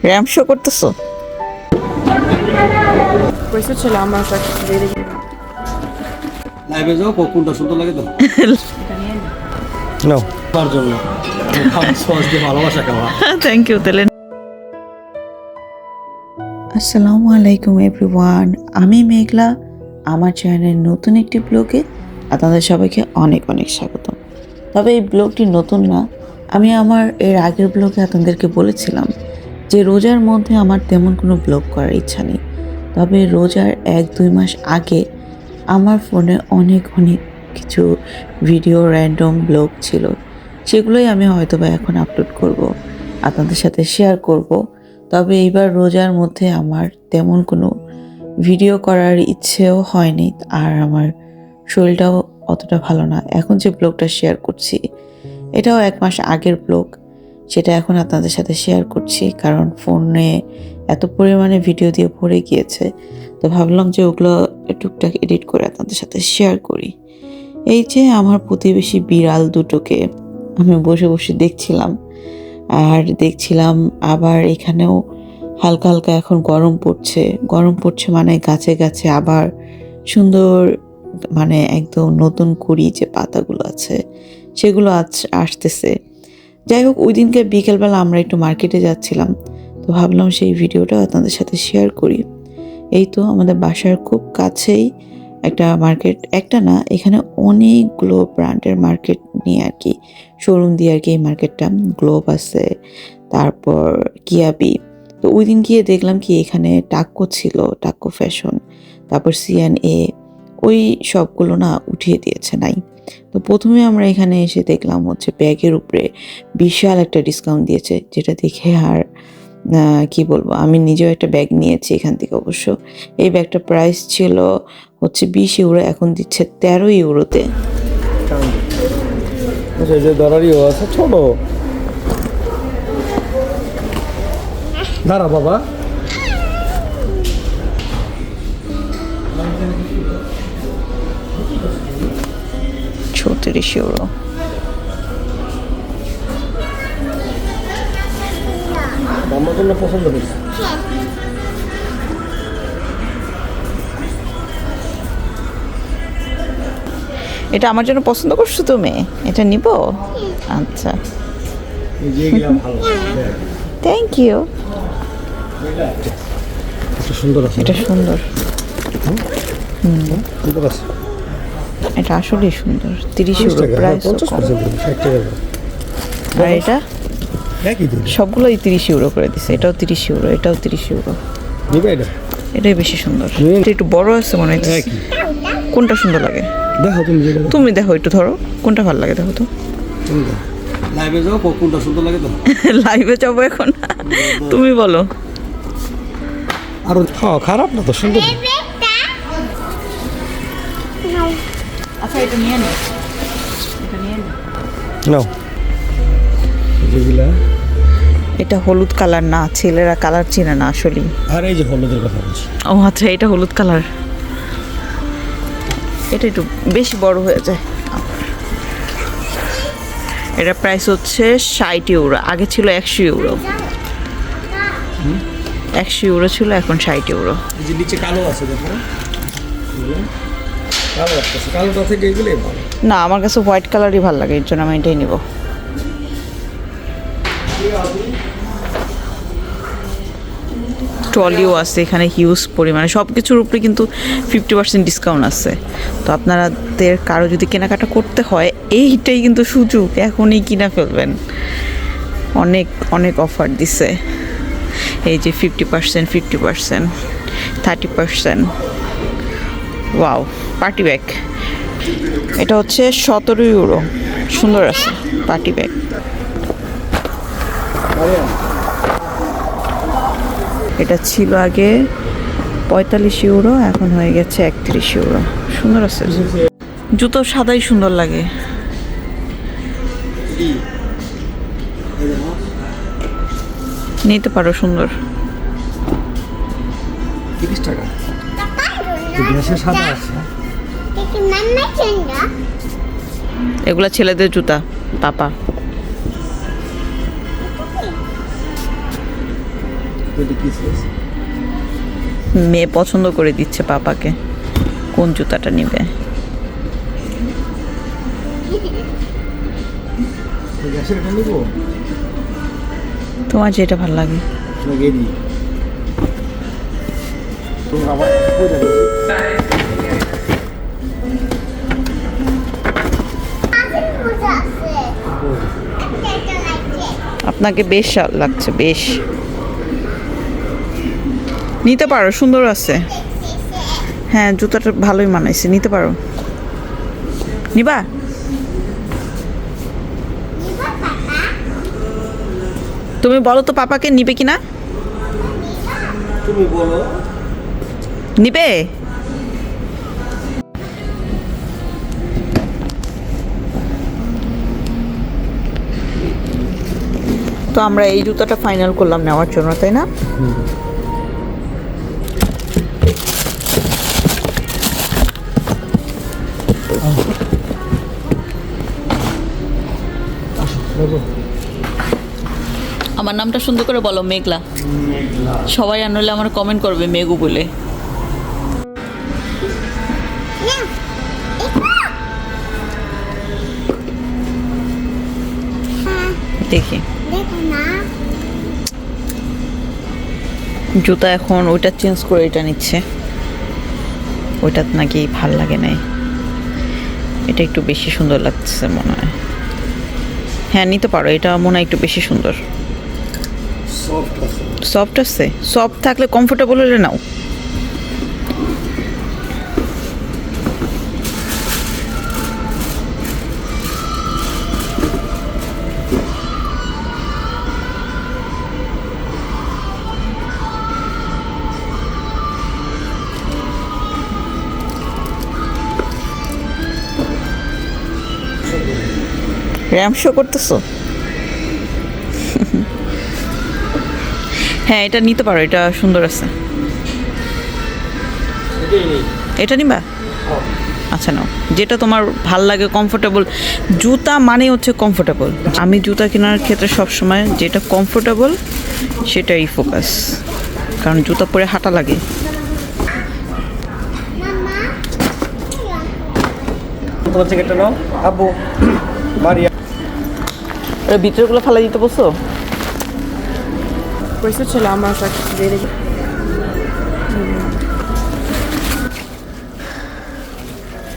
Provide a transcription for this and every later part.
Ramp show করতেছো? Questo ce l'ha, ma sa che si vede che লাইভে যাও কোনটা সুন্দর লাগে তো niente. নাও তার জন্য খাওয়া সস দিয়ে ভালোবাসা খাওয়া থ্যাংক ইউ তাহলে। আসসালামু আলাইকুম এভরিওয়ান, আমি মেঘলা। আমার চ্যানেলের নতুন একটি ব্লগে আপনাদের সবাইকে অনেক অনেক স্বাগত। তবে এই ব্লগটি নতুন না, আমি আমার এর আগের ব্লগে আপনাদেরকে বলেছিলাম যে রোজার মধ্যে আমার তেমন কোনো ব্লগ করার ইচ্ছা নেই। তবে রোজার 1-2 মাস আগে আমার ফোনে অনেক কিছু ভিডিও র্যান্ডম ব্লগ ছিল, সেগুলোই আমি হয়তোবা এখন আপলোড করব, আপনাদের সাথে শেয়ার করব। তবে এইবার রোজার মধ্যে আমার তেমন কোনো ভিডিও করার ইচ্ছেও হয়নি, আর আমার শরীরটাও অতটা ভালো না। এখন যে ব্লগটা শেয়ার করছি এটাও 1 মাস আগের ব্লগ, সেটা এখন আপনাদের সাথে শেয়ার করছি, কারণ ফোনে এত পরিমাণে ভিডিও দিয়ে ভরে গিয়েছে। তো ভাবলাম যে ওগুলো টুকটাক এডিট করে আপনাদের সাথে শেয়ার করি। এই যে আমার প্রতিবেশী বিড়াল দুটোকে আমি বসে বসে দেখছিলাম, আর দেখছিলাম আবার এখানেও হালকা হালকা এখন গরম পড়ছে মানে গাছে গাছে আবার সুন্দর, মানে একদম নতুন কুড়ি যে পাতাগুলো আছে সেগুলো আসতেছে। যাই হোক, ওই দিনকে বিকেলবেলা আমরা একটু মার্কেটে যাচ্ছিলাম, তো ভাবলাম সেই ভিডিওটা আপনাদের সাথে শেয়ার করি। এই তো আমাদের বাসার খুব কাছেই একটা মার্কেট, একটা না, এখানে অনেকগুলো ব্র্যান্ডের মার্কেট নিয়ে আর কি, শোরুম দিয়ে আর কি এই মার্কেটটা। গ্লোব আছে, তারপর কিয়াবি। তো ওই দিন গিয়ে দেখলাম কি এখানে টাক্কো ছিল, টাক্কো ফ্যাশন, তারপর সিএনএ, ওই সবগুলো না উঠিয়ে দিয়েছে, নাই। তো প্রথমে আমরা এখানে এসে দেখলাম হচ্ছে ব্যাগের উপরে বিশাল একটা ডিসকাউন্ট দিয়েছে, যেটা দেখে আর কি বলবো, আমি নিজেও একটা ব্যাগ নিয়েছি এখান থেকে। অবশ্য এই ব্যাগটার প্রাইস ছিল হচ্ছে 20 ইউরো, এখন দিচ্ছে 13 ইউরোতে। যে দরারিও আছে ছোট, দাঁড়া বাবা। 36 ইউরো। আমার জন্য পছন্দ হয়েছে। এটা আমার জন্য পছন্দ করছো তুমি? এটা নিব? আচ্ছা, এই যে এগুলা ভালো, থ্যাংক ইউ। এটা সুন্দর আছে, এটা সুন্দর, সুন্দর আছে। এটা আসলেই সুন্দর। 30 ইউরো প্রাইস। 50% 60 টাকা। আর এটা একই দিন সবগুলোই 30 ইউরো করে দিছে। এটাও 30 ইউরো, এটাও 30 ইউরো। নিবে এটা? এটাই বেশি সুন্দর। এটা একটু বড় আছে মনে হয়। একই। কোনটা সুন্দর লাগে দেখো তুমি যেটা, তুমি দেখো, একটু ধরো কোনটা ভালো লাগে দেখো তো। লাইভে যাও কোনটা সুন্দর লাগে তো লাইভে যাবো এখন, তুমি বলো। আর খারাপ না তো, সুন্দর। আচ্ছা, এটা নিয়ে নে, এটা নিয়ে নে। নাও যেগুলা। এটা হলুদ কালার না, ছেলেরা কালার চিনে না আসলে। আর এই যে হলুদের কথা বলছি। ও আচ্ছা, এটা হলুদ কালার। এটা একটু বেশি বড় হয়ে যায়। এটা প্রাইস হচ্ছে 60 ইউরো, আগে ছিল 100 ইউরো। 100 ইউরো ছিল, এখন 60 ইউরো। এই যে নিচে কালো আছে দেখো, কালো আছে, কালোটা থেকে এগুলোই ভালো। না, আমার কাছে হোয়াইট কালারই ভালো লাগে, এর জন্য আমি এটাই নিব। ট্রলিও আছে এখানে হিউজ পরিমাণে, সব কিছুর উপরে কিন্তু 50% ডিসকাউন্ট আছে। তো আপনাদের কারো যদি কেনাকাটা করতে হয়, এইটাই কিন্তু সুযোগ, এখনই কিনা ফেলবেন। অনেক অনেক অফার দিছে, এই যে 50%, 50%, 30%। Wow, party bag. এটা হচ্ছে 17 ইউরো, সুন্দর আছে পার্টি ব্যাগ। এটা ছিল আগে 45 ইউরো, এখন হয়ে গেছে 31 ইউরো। সুন্দর আছে, জুতো সাদাই সুন্দর লাগে। নিতে পারো, সুন্দর। 30 টাকা। গ্যাসে সাদা আছে। এগুলা ছেলেদের জুতা, পাপা। এটা কি সাইজ? মেয়ে পছন্দ করে দিচ্ছে পাপাকে কোন জুতাটা নেবে। তো গ্যাসের এটা নিবো তোমার যেটা ভালো লাগে। না গেরি তুমি আবার কই যাবে? আপনাকে বেশ লাগছে, বেশ নিতে পারো, সুন্দর আছে। হ্যাঁ জুতাটা ভালোই মানাইছে, নিতে পারো। নিবা? তুমি বলো তো পাপাকে নিবে কিনা। তুমি বলো। নিবে? তো আমরা এই জুতাটা ফাইনাল করলাম নেওয়ার জন্য, তাই না? আমার নামটা সুন্দর করে বলো, মেঘলা। সবাই আনলে আমার কমেন্ট করবে মেঘু বলে। দেখি জুতা এখন ওইটা চেঞ্জ করে এটা নিচ্ছে, ওইটা নাকি ভাল লাগে নাই, এটা একটু বেশি সুন্দর লাগছে মনে হয়। হ্যাঁ নিতে পারো, এটা মনে হয় একটু বেশি সুন্দর। সফট আছে। সফট আছে, সফট থাকলে কমফোর্টেবল হলে নাও। র্যাম শো করতেছো? হ্যাঁ এটা নিতে পারো, এটা সুন্দর আছে। এটাই নেই। এটা নিবা? আচ্ছা নাও, যেটা তোমার ভাল লাগে, কমফোর্টেবল। জুতা মানে হচ্ছে কমফোর্টেবল। আমি জুতা কেনার ক্ষেত্রে সবসময় যেটা কমফোর্টেবল সেটাই ফোকাস, কারণ জুতা পরে হাঁটা লাগে। তোমার থেকে একটা নাও আব্বু। মারিয়া ওর ভিতরগুলো ফালা দিতে বলছো? Questo ce l'ha, ma sa che si vede che...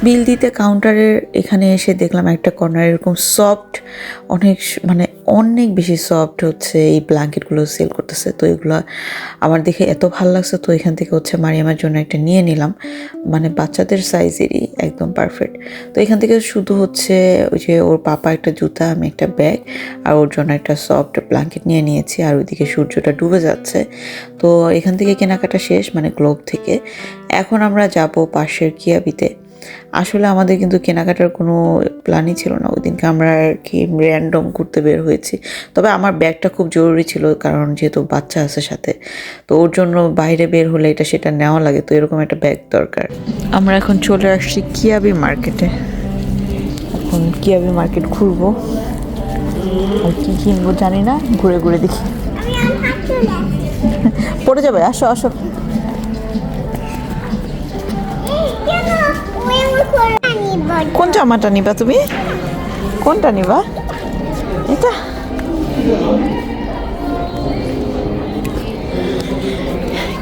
বিল দিতে কাউন্টারের এখানে এসে দেখলাম একটা কর্নার এরকম সফট, মানে অনেক বেশি সফট হচ্ছে এই ব্ল্যাঙ্কেটগুলো সেল করতেছে। তো এগুলো আমার দেখে এত ভালো লাগছে, তো এখান থেকে হচ্ছে মারিয়ামের জন্য একটা নিয়ে নিলাম, মানে বাচ্চাদের সাইজেরই একদম পারফেক্ট। তো এখান থেকে শুধু হচ্ছে ওই যে ওর পাপা একটা জুতা, আমি একটা ব্যাগ, আর ওর জন্য একটা সফট ব্ল্যাঙ্কেট নিয়ে নিয়েছি। আর ওইদিকে সূর্যটা ডুবে যাচ্ছে, তো এখান থেকে কেনাকাটা শেষ, মানে গ্লোব থেকে। এখন আমরা যাব পাশের কিয়াবিতে। আসলে আমাদের কিন্তু কেনাকাটার কোনো প্ল্যানই ছিল না ওই দিনকে, আমরা আর কি র্যান্ডম ঘুরতে বের হয়েছি। তবে আমার ব্যাগটা খুব জরুরি ছিল, কারণ যেহেতু বাচ্চা আছে সাথে, তো ওর জন্য বাইরে বের হলে এটা সেটা নেওয়া লাগে, তো এরকম একটা ব্যাগ দরকার। আমরা এখন চলে আসছি কিয়াবি মার্কেটে। এখন কিয়াবি মার্কেট ঘুরবো, আর কী কিনবো জানি না, ঘুরে ঘুরে দেখি। পড়ে যাবে, আসো আসো। কোন জামাটা নিবা তুমি? কোনটা নিবা? এটা?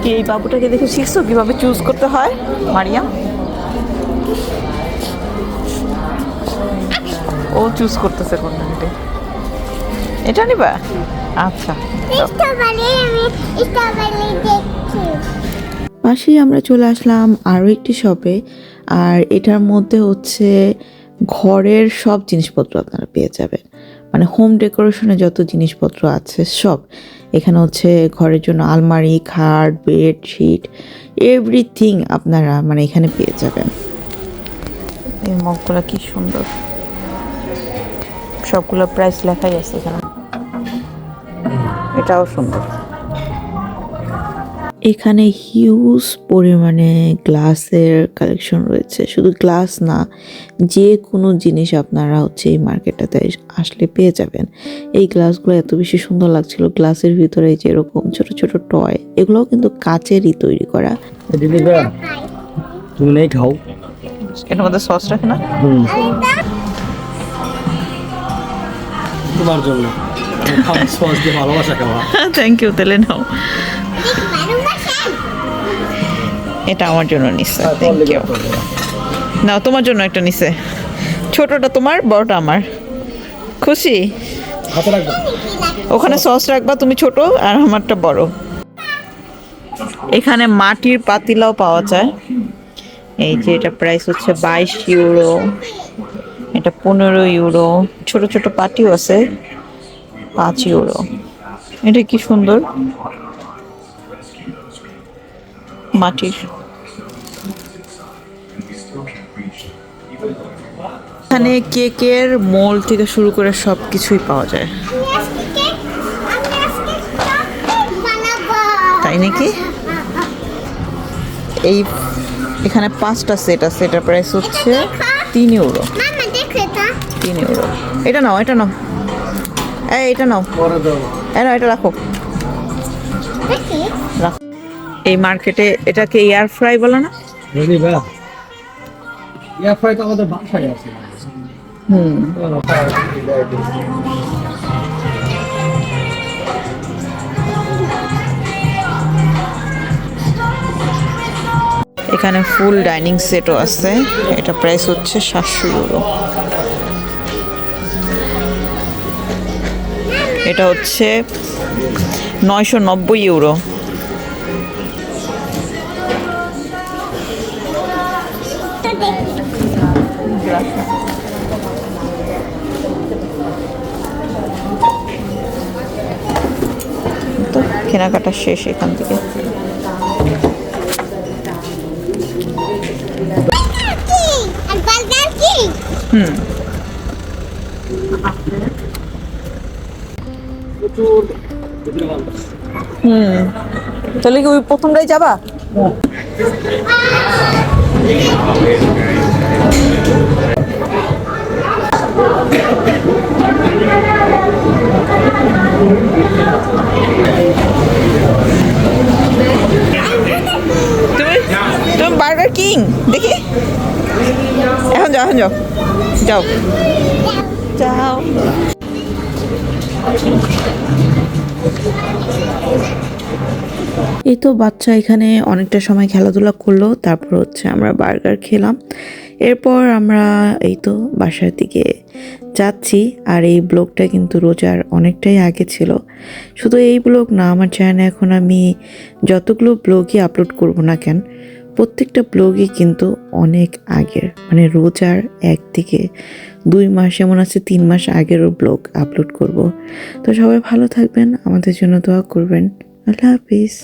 কি এই বাবুটাকে দেখে শিখছো কিভাবে চুজ করতে হয় মারিয়াম? ও চুজ করতেছে কোনটা নিতে। এটা নিবা? আচ্ছা পাশেই আমরা চলে আসলাম আরও একটি শপে, আর এটার মধ্যে হচ্ছে ঘরের সব জিনিসপত্র আপনারা পেয়ে যাবেন, মানে হোম ডেকোরেশনে যত জিনিসপত্র আছে সব এখানে হচ্ছে। ঘরের জন্য আলমারি, খাট, বেডশিট, এভরিথিং আপনারা মানে এখানে পেয়ে যাবেন। এই মগগুলো কি সুন্দর, সবগুলো প্রাইস লেখাই আছে এখানে। এটাও সুন্দর। এখানে হিউজ পরিমাণে গ্লাসের কালেকশন রয়েছে, শুধু গ্লাস না, যে কোনো জিনিস আপনারা হচ্ছে এই মার্কেটটাতে আসলে পেয়ে যাবেন। এই গ্লাসগুলো এত বেশি সুন্দর লাগছিল, গ্লাসের ভিতরে যে এরকম ছোট ছোট টয়, এগুলোও কিন্তু কাচেরই তৈরি করা। দিদিরা তুমি নেই খাও। এর মধ্যে সস রাখে না? তোমার জন্য সস দিয়ে ভালোবাসা খাওয়া। থ্যাংক ইউ, তাহলে নাও। এটা আমার জন্য নিচ্ছে, থ্যাংক ইউ। নাও, তোমার জন্য একটা নিছে, ছোটটা তোমার, বড়টা আমার। খুশি? হাতে রাখবো। ওখানে সস রাখবা তুমি, ছোট, আর আমারটা বড়। এখানে মাটির পাতিলাও পাওয়া যায়। এই যে এটা প্রাইস হচ্ছে 22 ইউরো, এটা 15 ইউরো। ছোট ছোট পাটিও আছে, 5 ইউরো। এটা কি সুন্দর, মাটির। এখানে কেকের মোল্ড থেকে শুরু করে সব কিছুই পাওয়া যায়। তাই নাকি? এই এখানে 5টা সেট আছে, এটার প্রাইস হচ্ছে 3 ইউরো। 3 ইউরো। এটা নাও, এটা নাও, এটা নাও, পরে দাও। এটা রাখো। রাখো। এই মার্কেটে এটাকে এয়ার ফ্রাই বলে না? দিদিরা এয়ার ফ্রাই তো আমাদের বাসায় আছে। এখানে ফুল ডাইনিং সেটও আছে, এটা প্রাইস হচ্ছে 700 ইউরো। এটা হচ্ছে 990 ইউরো। তো কেনাকাটা শেষ এখান থেকে। তাহলে কি ওই প্রথমটাই যাবা? তুমি বার্গার কিং দেখি, এখন যাও, এখন যাও, যাও যাও। এই তো বাচ্চা এখানে অনেকটা সময় খেলাধুলা করলো, তারপর হচ্ছে আমরা বার্গার খেলাম। এরপর আমরা এই তো বাসার দিকে যাচ্ছি। আর এই ব্লগটা কিন্তু রোজার অনেকটাই আগে ছিল। শুধু এই ব্লগ না, আমার চ্যানেলে এখন আমি যতগুলো ব্লগই আপলোড করব না কেন, প্রত্যেকটা ব্লগই কিন্তু অনেক আগের, মানে রোজার 1 থেকে 2 মাস, এমন আছে 3 মাস আগেরও ব্লগ আপলোড করব। তো সবাই ভালো থাকবেন, আমাদের জন্য দোয়া করবেন। আল্লাহ হাফিজ।